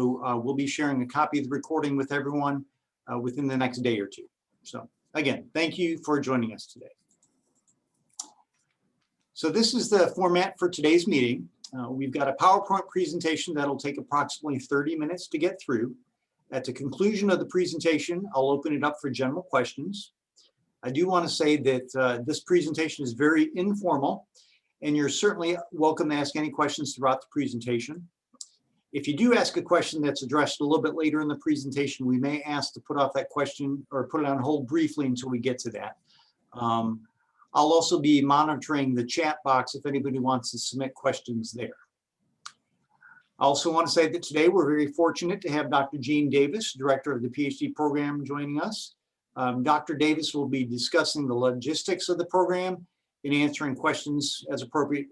we'll be sharing a copy of the recording with everyone within the next day or two. So again, thank you for joining us today. So this is the format for today's meeting. We've got a PowerPoint presentation that'll take approximately 30 minutes to get through. At the conclusion of the presentation, I'll open it up for general questions. I do want to say that this presentation is very informal, and you're certainly welcome to ask any questions throughout the presentation. If you do ask a question that's addressed a little bit later in the presentation, we may ask to put off that question or put it on hold briefly until we get to that. I'll also be monitoring the chat box if anybody wants to submit questions there. I also want to say that today we're very fortunate to have Dr. Jean Davis, Director of the PhD program, joining us. Dr. Davis will be discussing the logistics of the program and answering questions as appropriate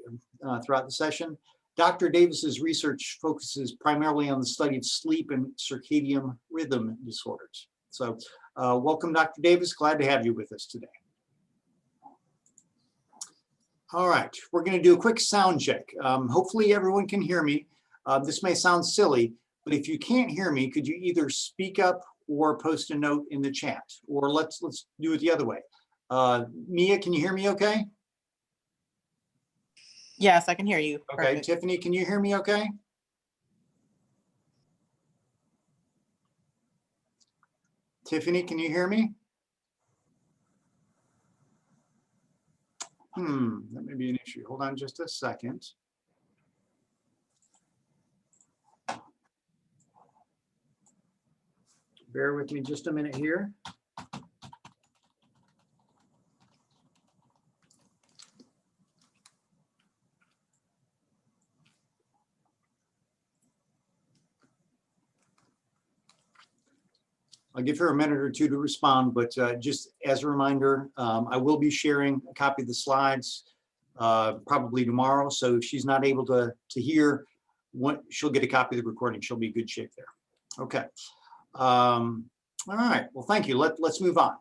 throughout the session. Dr. Davis's research focuses primarily on the study of sleep and circadian rhythm disorders. So welcome, Dr. Davis. Glad to have you with us today. All right, we're going to do a quick sound check. Hopefully everyone can hear me. This may sound silly, but if you can't hear me, could you either speak up or post a note in the chat? Or let's do it the other way. Mia, can you hear me okay? Yes, I can hear you. Okay, Perfect. Tiffany, can you hear me okay? Tiffany, can you hear me? That may be an issue. Hold on just a second. Bear with me just a minute here. I'll give her a minute or two to respond, but just as a reminder, I will be sharing a copy of the slides probably tomorrow. So if she's not able to hear, she'll get a copy of the recording. She'll be in good shape there. Okay. All right. Well, thank you. Let's move on.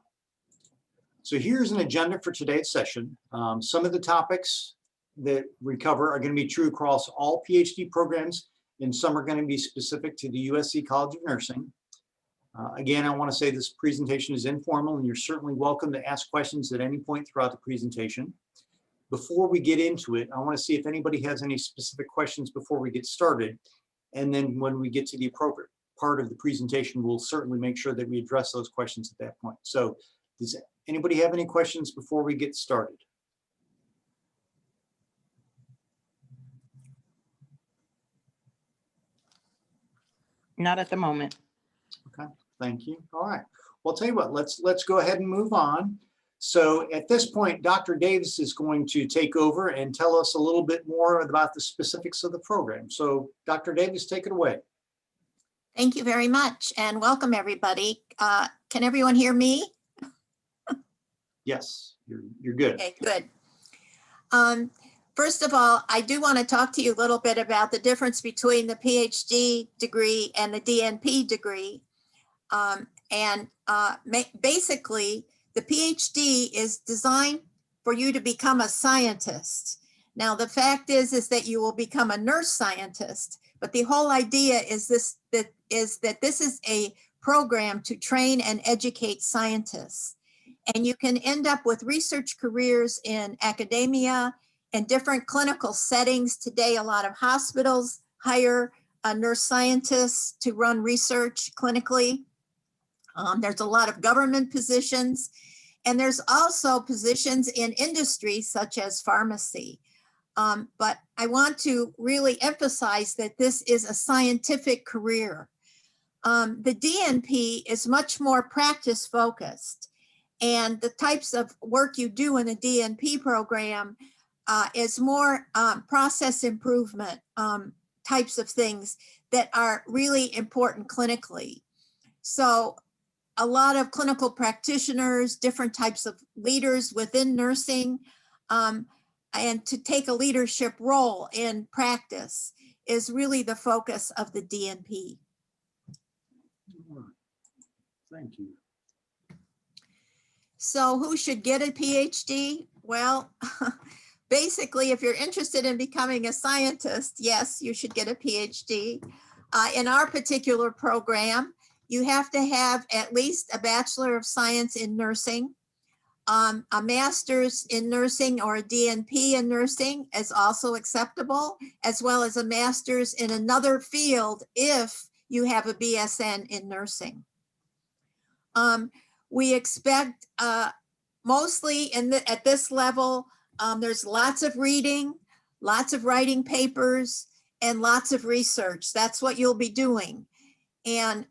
So here's an agenda for today's session. Some of the topics that we cover are going to be true across all PhD programs, and some are going to be specific to the USC College of Nursing. Again, I want to say this presentation is informal, and you're certainly welcome to ask questions at any point throughout the presentation. Before we get into it, I want to see if anybody has any specific questions before we get started. And then when we get to the appropriate part of the presentation, we'll certainly make sure that we address those questions at that point. So does anybody have any questions before we get started? Not at the moment. Okay, thank you. All right. Well, I'll tell you what, let's go ahead and move on. So at this point, Dr. Davis is going to take over and tell us a little bit more about the specifics of the program. So Dr. Davis, take it away. Thank you very much, and welcome everybody. Can everyone hear me? Yes, you're good. Okay, good. First of all, I do want to talk to you a little bit about the difference between the PhD degree and the DNP degree. Basically, the PhD is designed for you to become a scientist. Now, the fact is that you will become a nurse scientist, but the whole idea is that this is a program to train and educate scientists. And you can end up with research careers in academia and different clinical settings. Today, a lot of hospitals hire nurse scientists to run research clinically. There's a lot of government positions, and there's also positions in industry such as pharmacy. But I want to really emphasize that this is a scientific career. The DNP is much more practice focused, and the types of work you do in the DNP program is more process improvement types of things that are really important clinically. So a lot of clinical practitioners, different types of leaders within nursing, and to take a leadership role in practice is really the focus of the DNP. Thank you. So who should get a PhD? Well, basically, if you're interested in becoming a scientist, yes, you should get a PhD. In our particular program, you have to have at least a Bachelor of Science in nursing. A master's in nursing or a DNP in nursing is also acceptable, as well as a master's in another field if you have a BSN in nursing. We expect mostly at this level, there's lots of reading, lots of writing papers, and lots of research. That's what you'll be doing. And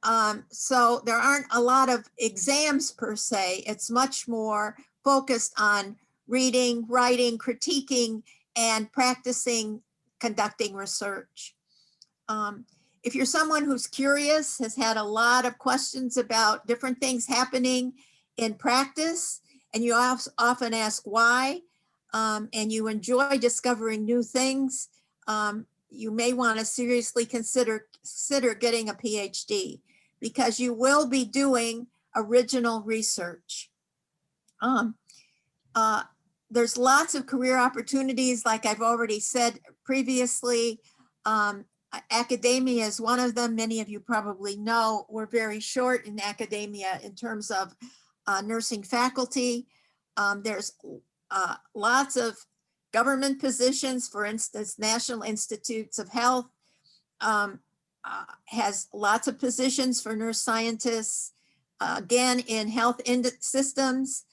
so there aren't a lot of exams per se. It's much more focused on reading, writing, critiquing, and practicing conducting research. If you're someone who's curious, has had a lot of questions about different things happening in practice, and you often ask why, and you enjoy discovering new things, you may want to seriously consider getting a PhD, because you will be doing original research. There's lots of career opportunities, like I've already said previously. Academia is one of them. Many of you probably know we're very short in academia in terms of nursing faculty. There's lots of government positions. For instance, National Institutes of Health has lots of positions for nurse scientists. Again, in health systems,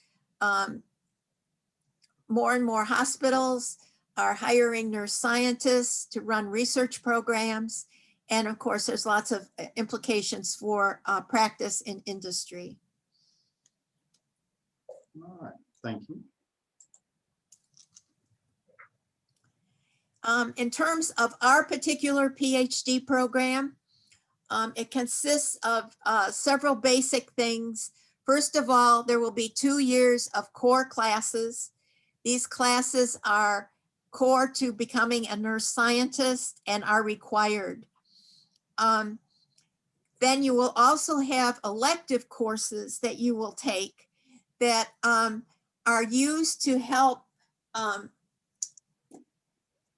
more and more hospitals are hiring nurse scientists to run research programs. And of course, there's lots of implications for practice in industry. All right, thank you. In terms of our particular PhD program, it consists of several basic things. First of all, there will be 2 years of core classes. These classes are core to becoming a nurse scientist and are required. Then you will also have elective courses that you will take that are used to help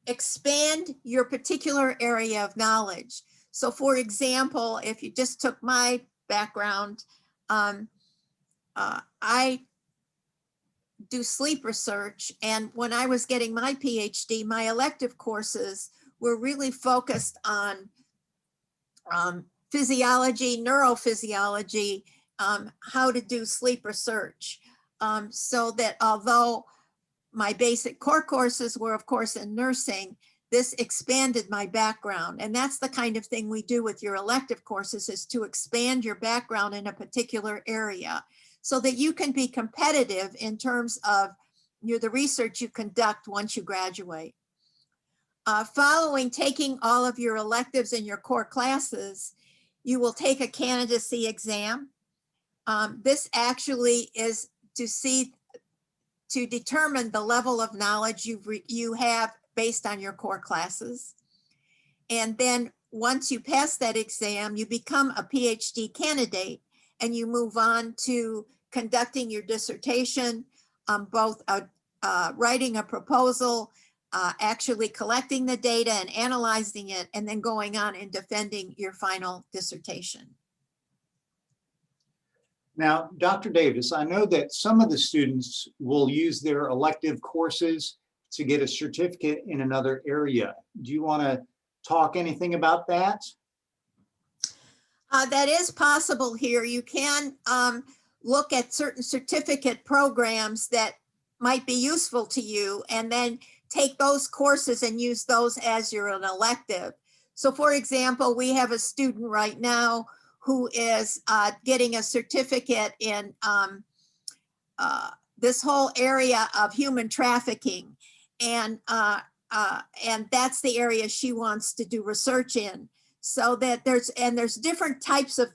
expand your particular area of knowledge. So for example, if you just took my background, I do sleep research. And when I was getting my PhD, my elective courses were really focused on physiology, neurophysiology, how to do sleep research. So that although my basic core courses were, of course, in nursing, this expanded my background. And that's the kind of thing we do with your elective courses, is to expand your background in a particular area so that you can be competitive in terms of the research you conduct once you graduate. Following taking all of your electives in your core classes, you will take a candidacy exam. This actually is to determine the level of knowledge you have based on your core classes. And then once you pass that exam, you become a PhD candidate and you move on to conducting your dissertation, both writing a proposal, actually collecting the data and analyzing it, and then going on and defending your final dissertation. Now, Dr. Davis, I know that some of the students will use their elective courses to get a certificate in another area. Do you want to talk anything about that? That is possible here. You can look at certain certificate programs that might be useful to you and then take those courses and use those as your elective. So for example, we have a student right now who is getting a certificate in this whole area of human trafficking. And that's the area she wants to do research in. So that there's different types of,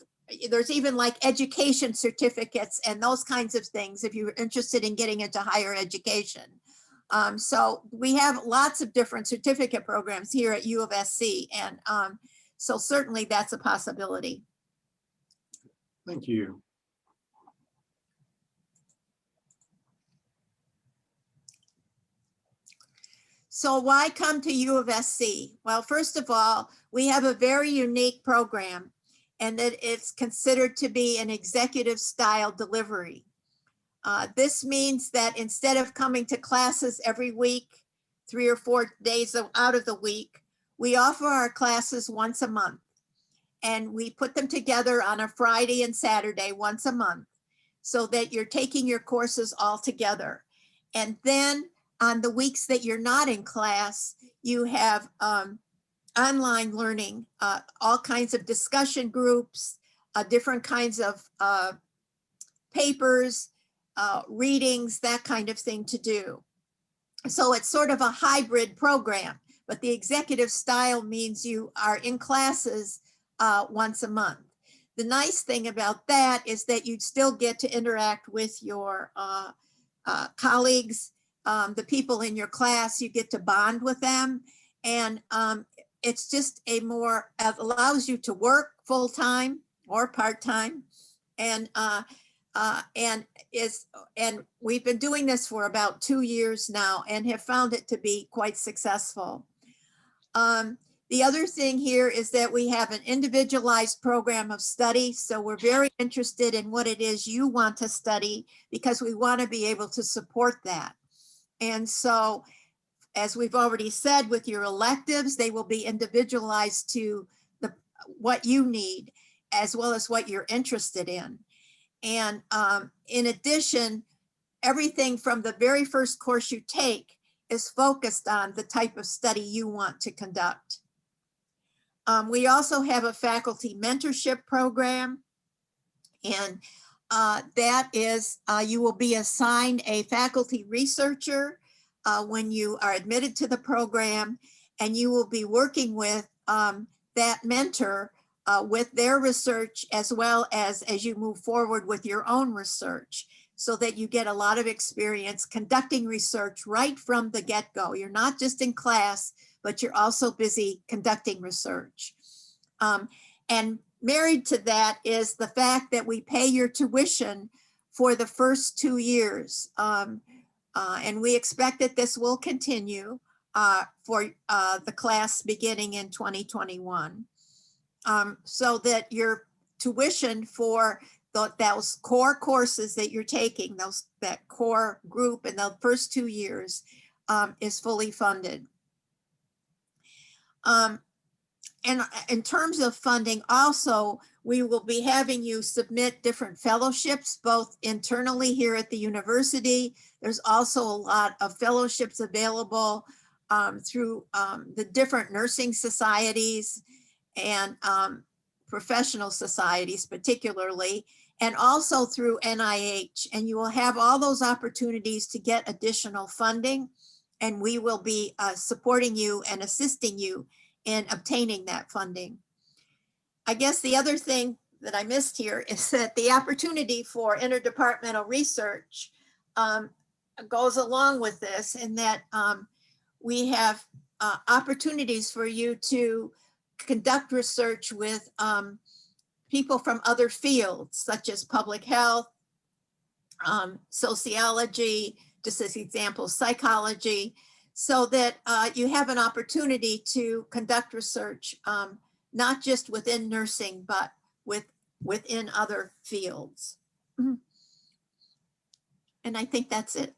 there's even like education certificates and those kinds of things if you're interested in getting into higher education. So we have lots of different certificate programs here at U of SC. And so certainly that's a possibility. Thank you. So why come to U of SC? Well, first of all, we have a very unique program and that it's considered to be an executive style delivery. This means that instead of coming to classes every week, 3 or 4 days out of the week, we offer our classes once a month. And we put them together on a Friday and Saturday once a month so that you're taking your courses all together. And then on the weeks that you're not in class, you have online learning, all kinds of discussion groups, different kinds of papers, readings, that kind of thing to do. So it's sort of a hybrid program, but the executive style means you are in classes once a month. The nice thing about that is that you'd still get to interact with your colleagues, the people in your class. You get to bond with them, and it's just allows you to work full-time or part-time, and we've been doing this for about 2 years now and have found it to be quite successful. The other thing here is that we have an individualized program of study. So we're very interested in what it is you want to study because we want to be able to support that. And so, as we've already said, with your electives, they will be individualized to what you need as well as what you're interested in. And in addition, everything from the very first course you take is focused on the type of study you want to conduct. We also have a faculty mentorship program, and that is you will be assigned a faculty researcher when you are admitted to the program, and you will be working with that mentor with their research as well as you move forward with your own research, so that you get a lot of experience conducting research right from the get-go. You're not just in class, but you're also busy conducting research. And married to that is the fact that we pay your tuition for the first 2 years. And we expect that this will continue for the class beginning in 2021. So that your tuition for those core courses that you're taking, that core group in the first 2 years is fully funded. And in terms of funding also, we will be having you submit different fellowships, both internally here at the university. There's also a lot of fellowships available through the different nursing societies and professional societies particularly, and also through NIH. And you will have all those opportunities to get additional funding, and we will be supporting you and assisting you in obtaining that funding. I guess the other thing that I missed here is that the opportunity for interdepartmental research goes along with this, in that we have opportunities for you to conduct research with people from other fields, such as public health, sociology, just as examples, psychology, so that you have an opportunity to conduct research, not just within nursing, but within other fields. And I think that's it.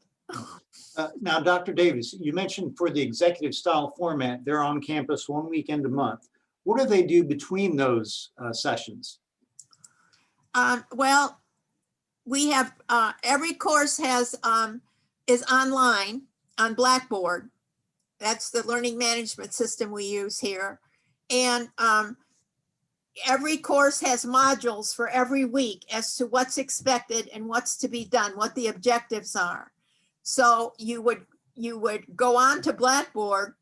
Now, Dr. Davis, you mentioned for the executive style format, they're on campus 1 weekend a month. What do they do between those sessions? Well, we have every course is online on Blackboard. That's the learning management system we use here. And every course has modules for every week as to what's expected and what's to be done, what the objectives are. So you would go on to Blackboard,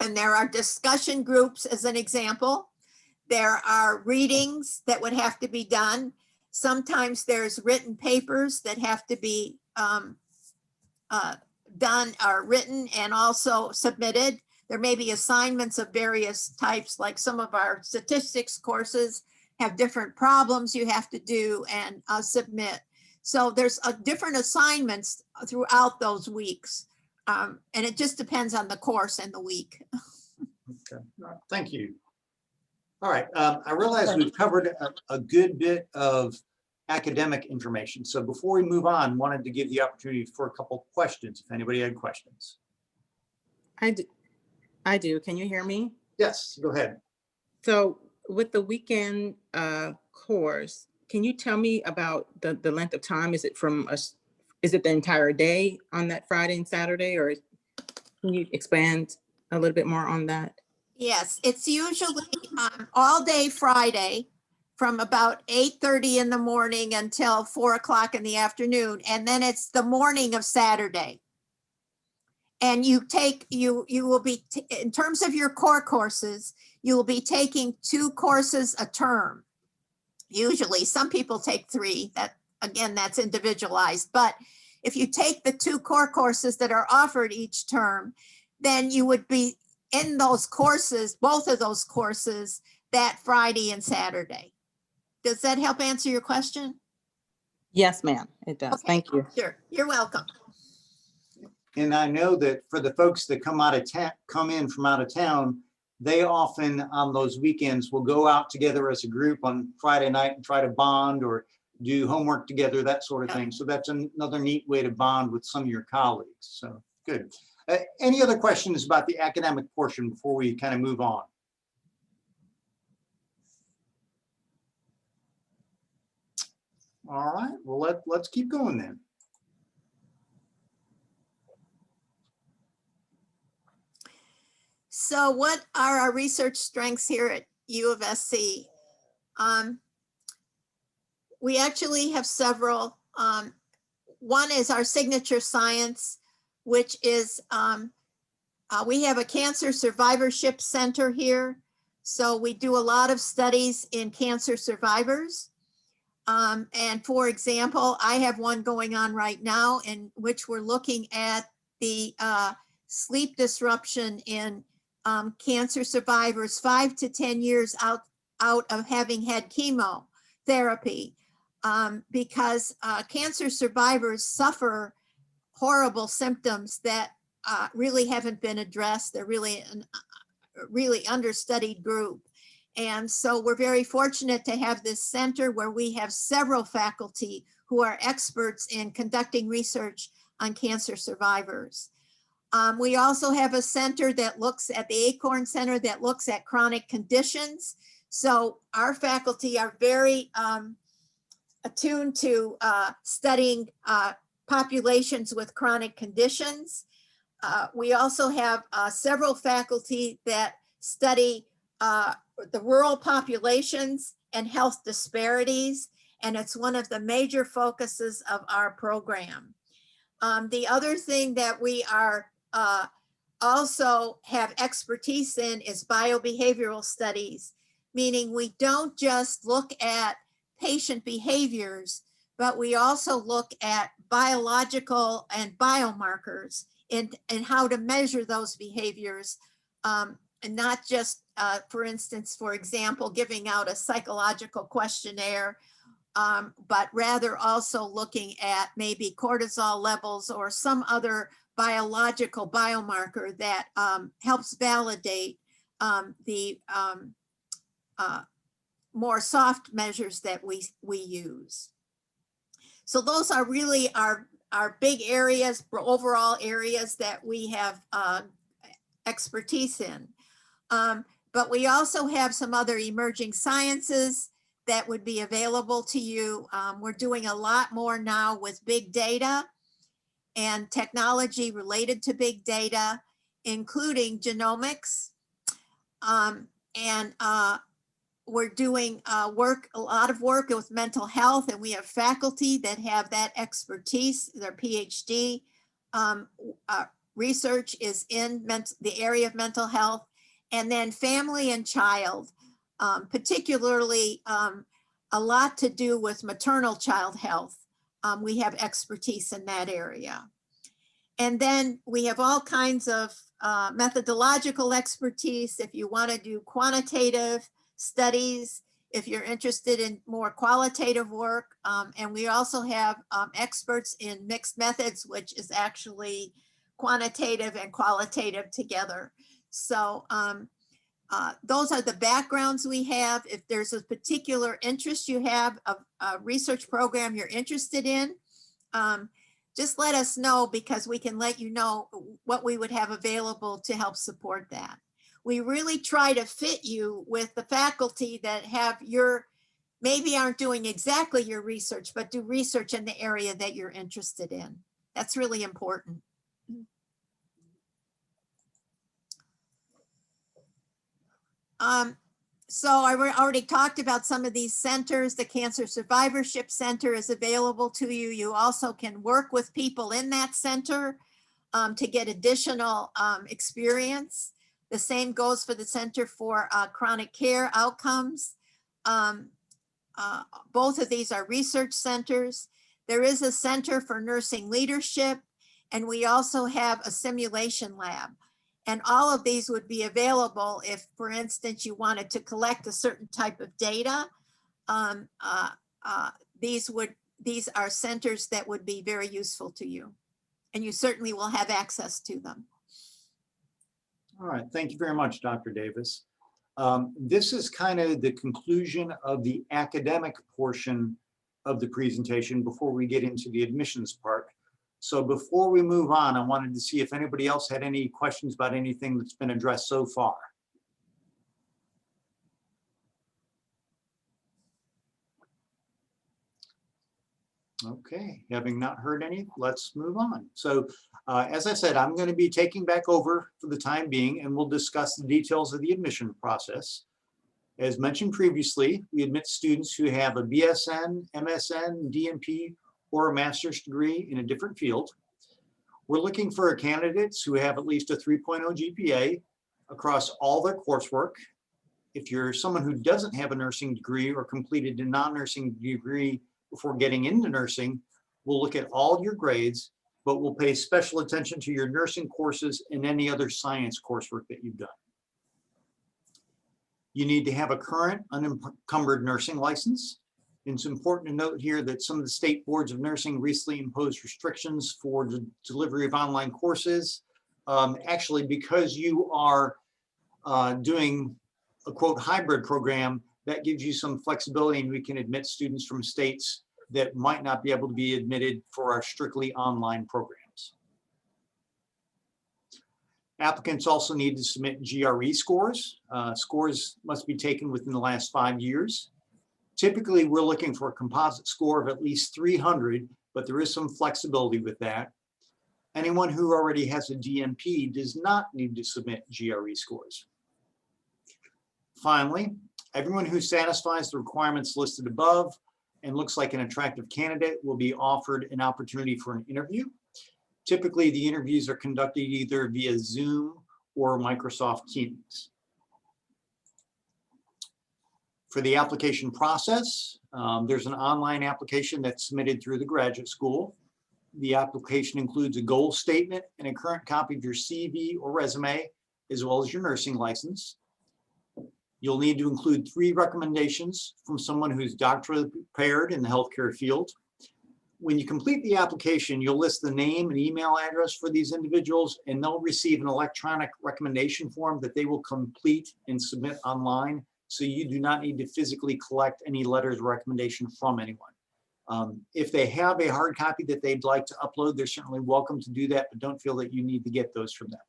and there are discussion groups as an example. There are readings that would have to be done. Sometimes there's written papers that have to be done or written and also submitted. There may be assignments of various types, like some of our statistics courses have different problems you have to do and submit. So there's different assignments throughout those weeks. And it just depends on the course and the week. Okay. All right. Thank you. All right. I realize we've covered a good bit of academic information. So before we move on, wanted to give the opportunity for a couple questions, if anybody had questions. I do. Can you hear me? Yes, go ahead. So with the weekend course, can you tell me about the length of time? Is it is it the entire day on that Friday and Saturday, or can you expand a little bit more on that? Yes, it's usually all day Friday from about 8:30 in the morning until 4 o'clock in the afternoon. And then it's the morning of Saturday. And you will be, in terms of your core courses, you will be taking 2 courses a term. Usually, some people take 3. Again, that's individualized. But if you take the 2 core courses that are offered each term, then you would be in those courses, both of those courses, that Friday and Saturday. Does that help answer your question? Yes, ma'am, it does. Okay. Thank you. Sure, you're welcome. And I know that for the folks that come in from out of town, they often on those weekends will go out together as a group on Friday night and try to bond or do homework together, that sort of thing. So that's another neat way to bond with some of your colleagues. So good. Any other questions about the academic portion before we kind of move on? All right, well, let's keep going then. So what are our research strengths here at U of SC? We actually have several. One is our signature science, which is, we have a cancer survivorship center here. So we do a lot of studies in cancer survivors. And for example, I have one going on right now in which we're looking at the sleep disruption in cancer survivors 5 to 10 years out of having had chemotherapy, because cancer survivors suffer horrible symptoms that really haven't been addressed. They're really a really understudied group. And so we're very fortunate to have this center where we have several faculty who are experts in conducting research on cancer survivors. We also have a center that looks at the Acorn Center that looks at chronic conditions. So our faculty are very attuned to studying populations with chronic conditions. We also have several faculty that study the rural populations and health disparities, and it's one of the major focuses of our program. The other thing that we are also have expertise in is biobehavioral studies, meaning we don't just look at patient behaviors, but we also look at biological and biomarkers and how to measure those behaviors, and not just, for instance, for example, giving out a psychological questionnaire, but rather also looking at maybe cortisol levels or some other biological biomarker that helps validate the more soft measures that we use. So those are really our big areas, overall areas that we have expertise in. But we also have some other emerging sciences that would be available to you. We're doing a lot more now with big data and technology related to big data, including genomics. We're doing a lot of work with mental health, and we have faculty that have that expertise. Their PhD research is in the area of mental health, and then family and child, particularly a lot to do with maternal child health. We have expertise in that area. And then we have all kinds of methodological expertise if you want to do quantitative studies, if you're interested in more qualitative work. And we also have experts in mixed methods, which is actually quantitative and qualitative together. So those are the backgrounds we have. If there's a particular interest you have, a research program you're interested in, just let us know, because we can let you know what we would have available to help support that. We really try to fit you with the faculty that have maybe aren't doing exactly your research, but do research in the area that you're interested in. That's really important. So I already talked about some of these centers. The Cancer Survivorship Center is available to you. You also can work with people in that center to get additional experience. The same goes for the Center for Chronic Care Outcomes. Both of these are research centers. There is a Center for Nursing Leadership, and we also have a simulation lab. And all of these would be available if, for instance, you wanted to collect a certain type of data. These are centers that would be very useful to you, and you certainly will have access to them. All right, thank you very much, Dr. Davis. This is kind of the conclusion of the academic portion of the presentation before we get into the admissions part. So before we move on, I wanted to see if anybody else had any questions about anything that's been addressed so far. Okay, having not heard any, let's move on. So as I said, I'm going to be taking back over for the time being, and we'll discuss the details of the admission process. As mentioned previously, we admit students who have a BSN, MSN, DNP, or a master's degree in a different field. We're looking for candidates who have at least a 3.0 GPA across all their coursework. If you're someone who doesn't have a nursing degree or completed a non-nursing degree before getting into nursing, we'll look at all your grades, but we'll pay special attention to your nursing courses and any other science coursework that you've done. You need to have a current unencumbered nursing license. It's important to note here that some of the state boards of nursing recently imposed restrictions for the delivery of online courses. Actually, because you are doing a quote hybrid program, that gives you some flexibility, and we can admit students from states that might not be able to be admitted for our strictly online programs. Applicants also need to submit GRE scores. Scores must be taken within the last 5 years. Typically, we're looking for a composite score of at least 300, but there is some flexibility with that. Anyone who already has a DNP does not need to submit GRE scores. Finally, everyone who satisfies the requirements listed above and looks like an attractive candidate will be offered an opportunity for an interview. Typically, the interviews are conducted either via Zoom or Microsoft Teams. For the application process, there's an online application that's submitted through the graduate school. The application includes a goal statement and a current copy of your CV or resume, as well as your nursing license. You'll need to include 3 recommendations from someone who's doctorally prepared in the healthcare field. When you complete the application, you'll list the name and email address for these individuals, and they'll receive an electronic recommendation form that they will complete and submit online. So you do not need to physically collect any letters of recommendation from anyone. If they have a hard copy that they'd like to upload, they're certainly welcome to do that, but don't feel that you need to get those from them.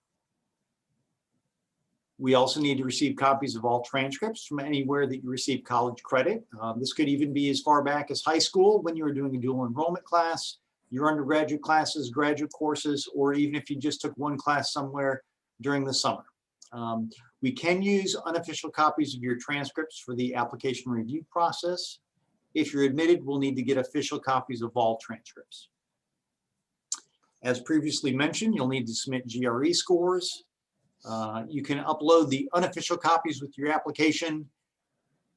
We also need to receive copies of all transcripts from anywhere that you receive college credit. This could even be as far back as high school when you were doing a dual enrollment class, your undergraduate classes, graduate courses, or even if you just took one class somewhere during the summer. We can use unofficial copies of your transcripts for the application review process. If you're admitted, we'll need to get official copies of all transcripts. As previously mentioned, you'll need to submit GRE scores. You can upload the unofficial copies with your application.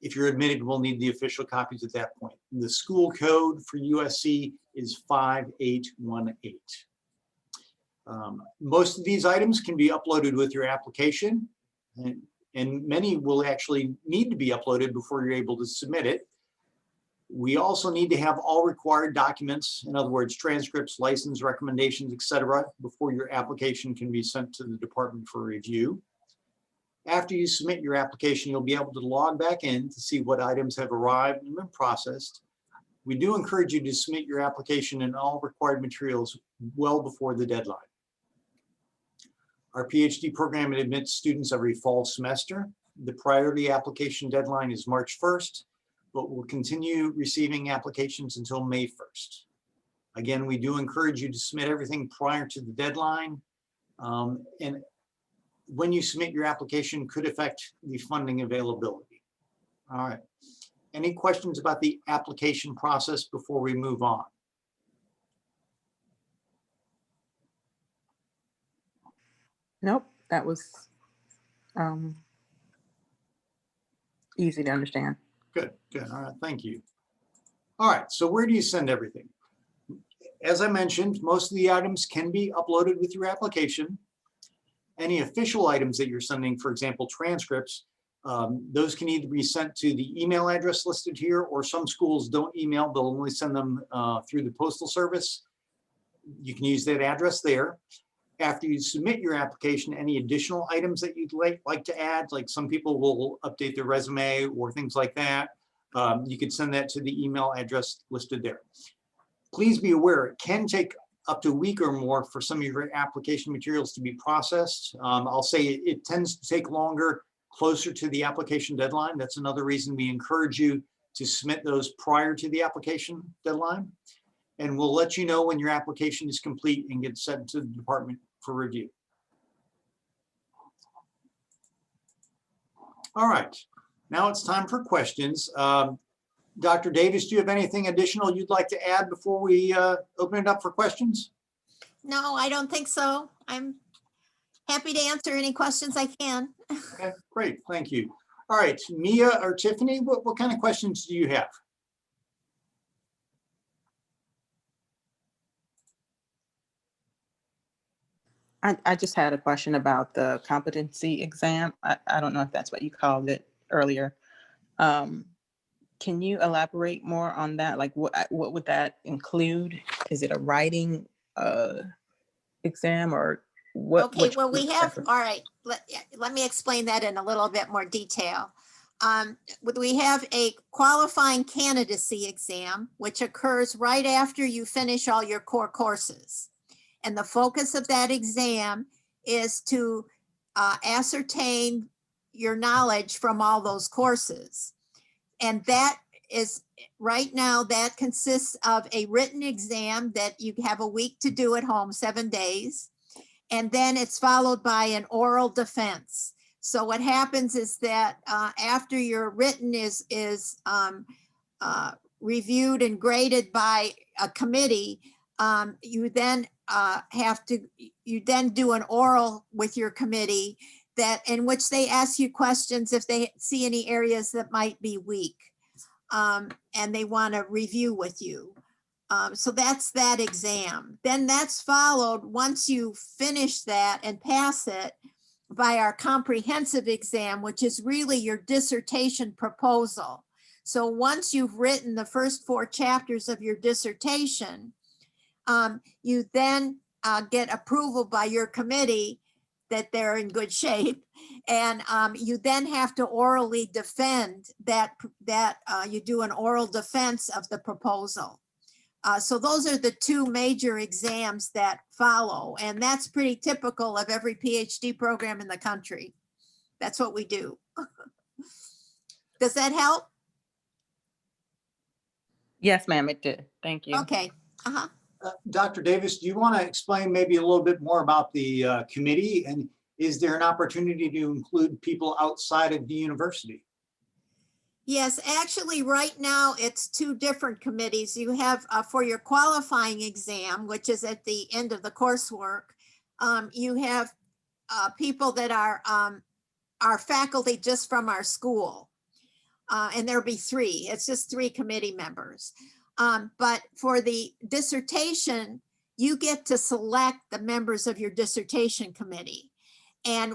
If you're admitted, we'll need the official copies at that point. The school code for USC is 5818. Most of these items can be uploaded with your application, and many will actually need to be uploaded before you're able to submit it. We also need to have all required documents, in other words, transcripts, license recommendations, etc., before your application can be sent to the department for review. After you submit your application, you'll be able to log back in to see what items have arrived and been processed. We do encourage you to submit your application and all required materials well before the deadline. Our PhD program admits students every fall semester. The priority application deadline is March 1st, but we'll continue receiving applications until May 1st. Again, we do encourage you to submit everything prior to the deadline. And when you submit your application could affect the funding availability. All right. Any questions about the application process before we move on? Nope, that was easy to understand. Good, good. All right, thank you. All right, so where do you send everything? As I mentioned, most of the items can be uploaded with your application. Any official items that you're sending, for example, transcripts, those can either be sent to the email address listed here, or some schools don't email, they'll only send them through the postal service. You can use that address there. After you submit your application, any additional items that you'd like to add, like some people will update their resume or things like that, you could send that to the email address listed there. Please be aware, it can take up to a week or more for some of your application materials to be processed. I'll say it tends to take longer closer to the application deadline. That's another reason we encourage you to submit those prior to the application deadline. And we'll let you know when your application is complete and gets sent to the department for review. All right, now it's time for questions. Dr. Davis, do you have anything additional you'd like to add before we open it up for questions? No, I don't think so. I'm happy to answer any questions I can. Okay, great, thank you. All right, Mia or Tiffany, what kind of questions do you have? I just had a question about the competency exam. I don't know if that's what you called it earlier. Can you elaborate more on that? Like what would that include? Is it a writing exam or what? Okay, well, we have, all right, let me explain that in a little bit more detail. We have a qualifying candidacy exam, which occurs right after you finish all your core courses. And the focus of that exam is to ascertain your knowledge from all those courses. And that is, right now, that consists of a written exam that you have a week to do at home, 7 days. And then it's followed by an oral defense. So what happens is that after your written is reviewed and graded by a committee, you then do an oral with your committee in which they ask you questions if they see any areas that might be weak, and they want to review with you. So that's that exam. Then that's followed, once you finish that and pass it, by our comprehensive exam, which is really your dissertation proposal. So once you've written the first 4 chapters of your dissertation, you then get approval by your committee that they're in good shape. And you then have to orally defend that, you do an oral defense of the proposal. So those are the 2 major exams that follow. And that's pretty typical of every PhD program in the country. That's what we do. Does that help? Yes, ma'am, it did. Thank you. Okay. Uh-huh. Dr. Davis, do you want to explain maybe a little bit more about the committee? And is there an opportunity to include people outside of the university? Yes, actually, right now it's 2 different committees. You have for your qualifying exam, which is at the end of the coursework, you have people that are faculty just from our school. And there'll be 3. It's just 3 committee members. But for the dissertation, you get to select the members of your dissertation committee. And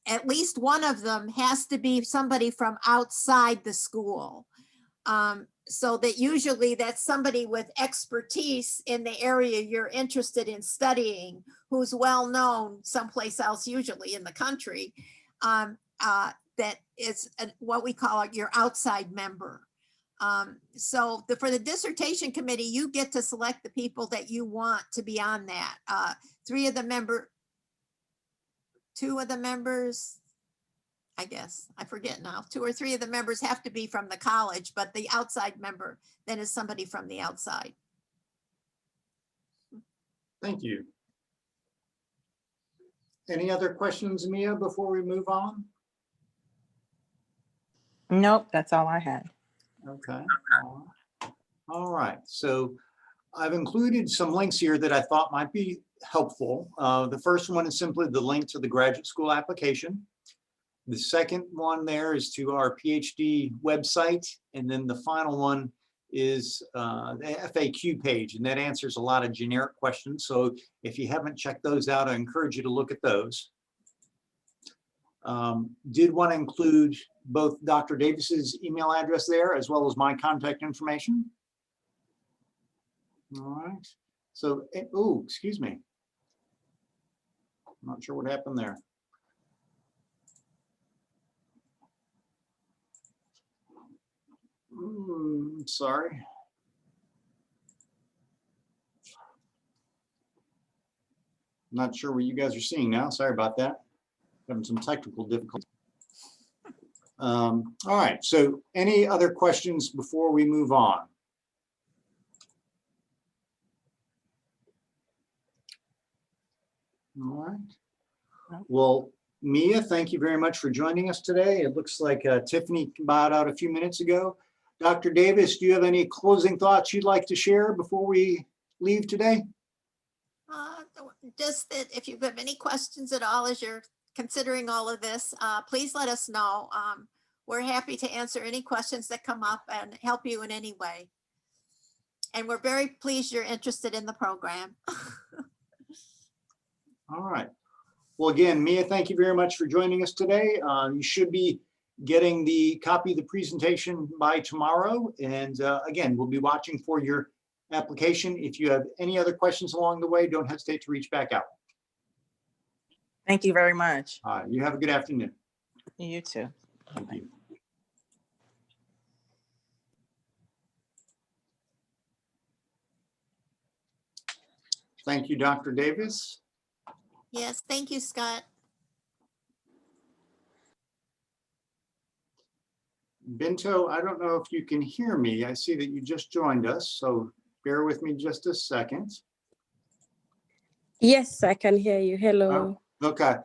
at least one of them has to be somebody from outside the school. So that usually that's somebody with expertise in the area you're interested in studying, who's well-known someplace else, usually in the country. That is what we call your outside member. So for the dissertation committee, you get to select the people that you want to be on that. Two of the members, I guess, I forget now, 2 or 3 of the members have to be from the college, but the outside member then is somebody from the outside. Thank you. Any other questions, Mia, before we move on? Nope, that's all I had. Okay. All right. So I've included some links here that I thought might be helpful. The first one is simply the link to the graduate school application. The second one there is to our PhD website. And then the final one is the FAQ page, and that answers a lot of generic questions. So if you haven't checked those out, I encourage you to look at those. Did want to include both Dr. Davis's email address there as well as my contact information. All right. So, oh, excuse me. I'm not sure what happened there. Sorry. Not sure what you guys are seeing now. Sorry about that. Having some technical difficulties. All right. So any other questions before we move on? All right. Well, Mia, thank you very much for joining us today. It looks like Tiffany bowed out a few minutes ago. Dr. Davis, do you have any closing thoughts you'd like to share before we leave today? Just that if you have any questions at all as you're considering all of this, please let us know. We're happy to answer any questions that come up and help you in any way. And we're very pleased you're interested in the program. All right. Well, again, Mia, thank you very much for joining us today. You should be getting the copy of the presentation by tomorrow. And again, we'll be watching for your application. If you have any other questions along the way, don't hesitate to reach back out. Thank you very much. You have a good afternoon. You too. Thank you. Thank you, Dr. Davis. Yes, thank you, Scott. Binto, I don't know if you can hear me. I see that you just joined us, so bear with me just a second. Yes, I can hear you. Hello. Oh, okay.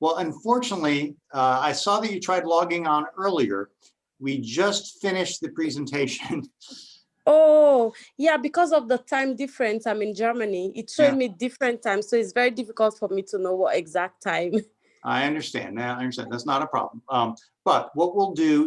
Well, unfortunately, I saw that you tried logging on earlier. We just finished the presentation. Oh, yeah, because of the time difference, I'm in Germany. It showed me different times, so it's very difficult for me to know what exact time. I understand. Now, I understand. That's not a problem. But what we'll do